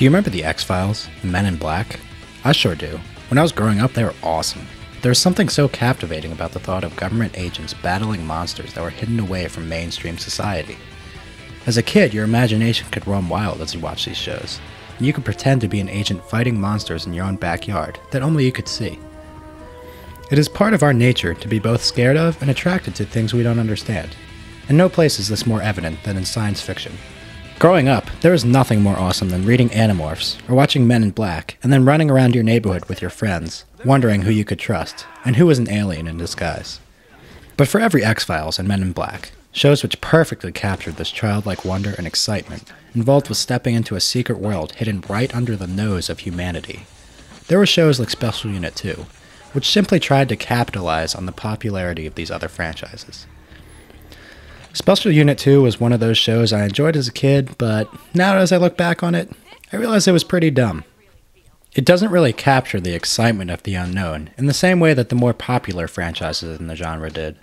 Do you remember the X-Files, and Men in Black? I sure do. When I was growing up, they were awesome. There was something so captivating about the thought of government agents battling monsters that were hidden away from mainstream society. As a kid, your imagination could run wild as you watched these shows, and you could pretend to be an agent fighting monsters in your own backyard that only you could see. It is part of our nature to be both scared of and attracted to things we don't understand, and no place is this more evident than in science fiction. Growing up, there was nothing more awesome than reading Animorphs or watching Men in Black and then running around your neighborhood with your friends, wondering who you could trust and who was an alien in disguise. But for every X-Files and Men in Black, shows which perfectly captured this childlike wonder and excitement involved with stepping into a secret world hidden right under the nose of humanity. There were shows like Special Unit 2, which simply tried to capitalize on the popularity of these other franchises. Special Unit 2 was one of those shows I enjoyed as a kid, but now as I look back on it, I realize it was pretty dumb. It doesn't really capture the excitement of the unknown in the same way that the more popular franchises in the genre did.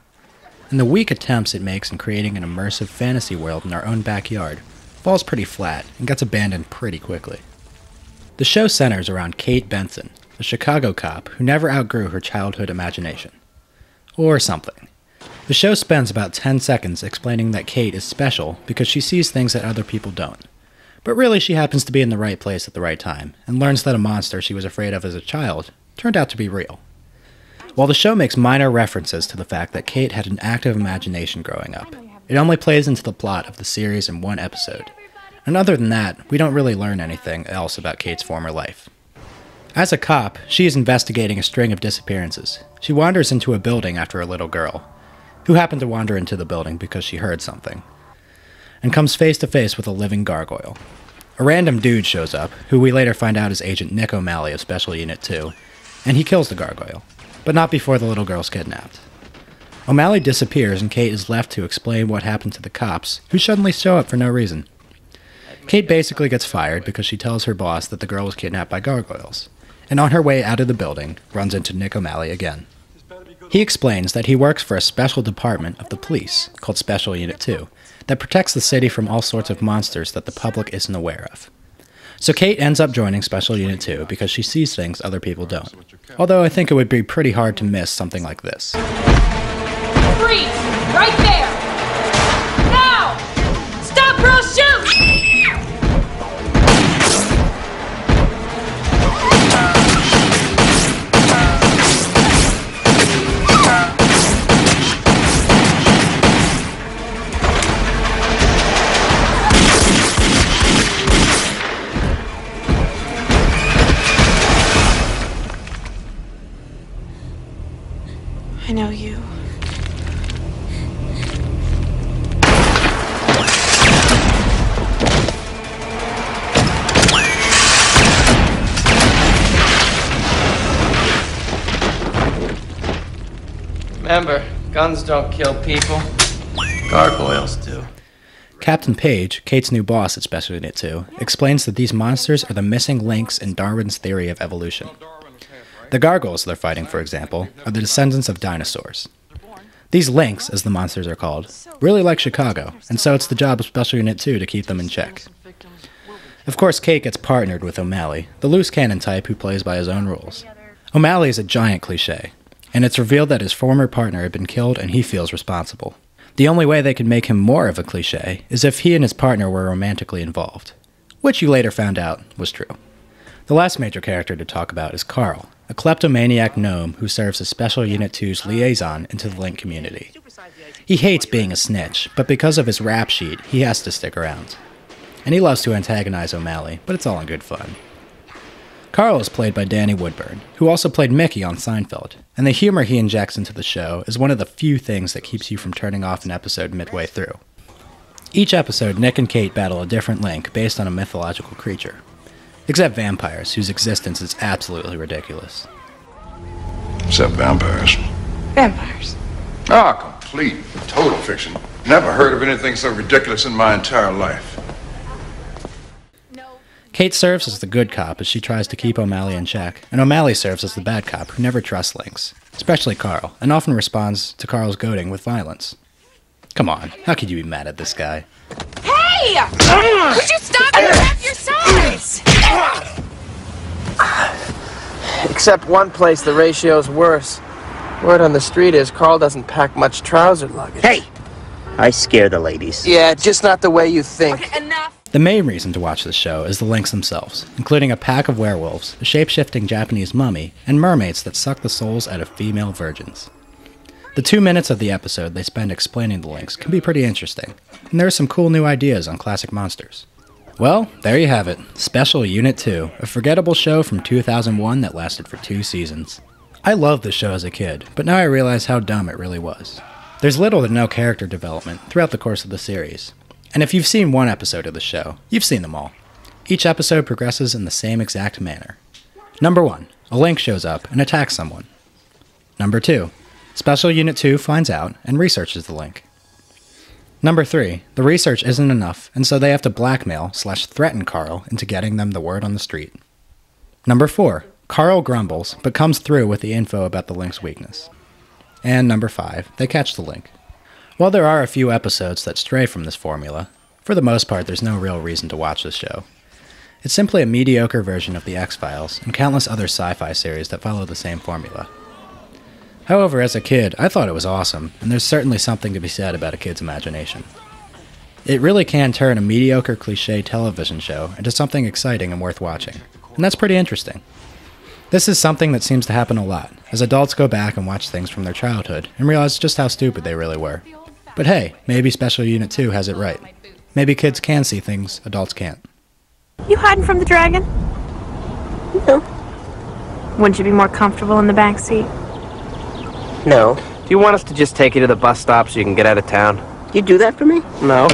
And the weak attempts it makes in creating an immersive fantasy world in our own backyard falls pretty flat and gets abandoned pretty quickly. The show centers around Kate Benson, a Chicago cop who never outgrew her childhood imagination. Or something. The show spends about 10 seconds explaining that Kate is special because she sees things that other people don't. But really she happens to be in the right place at the right time, and learns that a monster she was afraid of as a child turned out to be real. While the show makes minor references to the fact that Kate had an active imagination growing up, it only plays into the plot of the series in one episode. And other than that, we don't really learn anything else about Kate's former life. As a cop, she is investigating a string of disappearances. She wanders into a building after a little girl, who happened to wander into the building because she heard something, and comes face to face with a living gargoyle. A random dude shows up, who we later find out is Agent Nick O'Malley of Special Unit 2, and he kills the gargoyle, but not before the little girl's kidnapped. O'Malley disappears and Kate is left to explain what happened to the cops, who suddenly show up for no reason. Kate basically gets fired because she tells her boss that the girl was kidnapped by gargoyles, and on her way out of the building, runs into Nick O'Malley again. He explains that he works for a special department of the police, called Special Unit 2, that protects the city from all sorts of monsters that the public isn't aware of. So Kate ends up joining Special Unit 2 because she sees things other people don't. Although I think it would be pretty hard to miss something like this. Freeze! Right there! Now! Stop, girl, shoot! I know you. Remember, guns don't kill people. Gargoyles do. Captain Page, Kate's new boss at Special Unit 2, explains that these monsters are the missing links in Darwin's theory of evolution. The gargoyles they're fighting, for example, are the descendants of dinosaurs. These links, as the monsters are called, really like Chicago, and so it's the job of Special Unit 2 to keep them in check. Of course, Kate gets partnered with O'Malley, the loose cannon type who plays by his own rules. O'Malley is a giant cliché, and it's revealed that his former partner had been killed and he feels responsible. The only way they could make him more of a cliché is if he and his partner were romantically involved, which you later found out was true. The last major character to talk about is Carl, a kleptomaniac gnome who serves as Special Unit 2's liaison into the Link community. He hates being a snitch, but because of his rap sheet, he has to stick around. And he loves to antagonize O'Malley, but it's all in good fun. Carl is played by Danny Woodburn, who also played Mickey on Seinfeld, and the humor he injects into the show is one of the few things that keeps you from turning off an episode midway through. Each episode, Nick and Kate battle a different Link based on a mythological creature. Except vampires, whose existence is absolutely ridiculous. Except vampires. Vampires. Ah, complete, total fiction. Never heard of anything so ridiculous in my entire life. Kate serves as the good cop as she tries to keep O'Malley in check, and O'Malley serves as the bad cop who never trusts Links, especially Carl, and often responds to Carl's goading with violence. Come on, how could you be mad at this guy? Hey! Would you stop and wrap your size? Except one place the ratio's worse. Word on the street is Carl doesn't pack much trouser luggage. Hey! I scare the ladies. Yeah, just not the way you think. Okay, enough. The main reason to watch this show is the Lynx themselves, including a pack of werewolves, a shape-shifting Japanese mummy, and mermaids that suck the souls out of female virgins. The 2 minutes of the episode they spend explaining the Lynx can be pretty interesting, and there are some cool new ideas on classic monsters. Well, there you have it, Special Unit 2, a forgettable show from 2001 that lasted for 2 seasons. I loved this show as a kid, but now I realize how dumb it really was. There's little to no character development throughout the course of the series, and if you've seen one episode of the show, you've seen them all. Each episode progresses in the same exact manner. Number 1, a Lynx shows up and attacks someone. Number 2, Special Unit 2 finds out and researches the Lynx. Number 3, the research isn't enough, and so they have to blackmail/threaten Carl into getting them the word on the street. Number 4, Carl grumbles, but comes through with the info about the Lynx's weakness. And number 5, they catch the Lynx. While there are a few episodes that stray from this formula, for the most part there's no real reason to watch this show. It's simply a mediocre version of The X-Files and countless other sci-fi series that follow the same formula. However, as a kid, I thought it was awesome, and there's certainly something to be said about a kid's imagination. It really can turn a mediocre cliché television show into something exciting and worth watching, and that's pretty interesting. This is something that seems to happen a lot, as adults go back and watch things from their childhood and realize just how stupid they really were. But hey, maybe Special Unit 2 has it right. Maybe kids can see things adults can't. You hiding from the dragon? No. Wouldn't you be more comfortable in the back seat? No. Do you want us to just take you to the bus stop so you can get out of town? You do that for me? No.